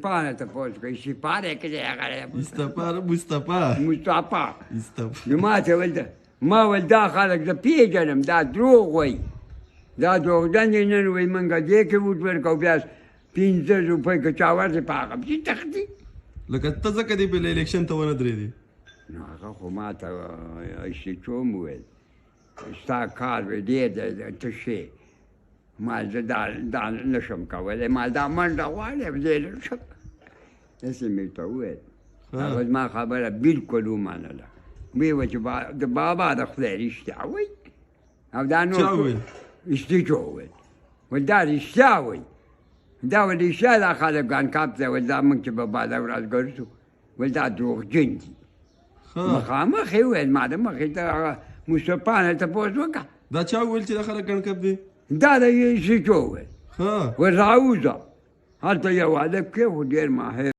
پانه تپوس کوي سپاره کې دی هغه مصطفی نو ما ته ویل ما ویل دا خلک زه پېژنم دا دروغ وایي دا دروغجن دي نن وایي موږ دې کې ووټ ورکوو بیا 15 روپۍ که چا ورسې په هغه پسې تښتي لکه ته ځکه دې بل الیکشن ته ونه درېدې نو هغه خو ما ته اشتچوم وویل ستا کار وی ډېر دی ته شې ما زه دا نه شم کولی ما دا منډه غواړم زه یې نه شم داسې مې ورته وویل هغه زما خبره بالکل ومنله ویې ویل چې د بابا د خدای رښتیا وایي او دا نور چا وویل اشتچو وویل ویل دا رښتیا وایي دا ویل رښتیا دا خلک ګنکاپ دی ویل دا موږ چې به باده ورځ ګرځو ویل دا دروغجن دي مخامخ یې وویل ما د مخې ته هغه مصطفی نه تپوس وکړه دا چا وویل چې دا خلک ګڼکپ دي دا د اشتچو وویل ویل راوځه هلته یو هلک کې خو ډېر ماهر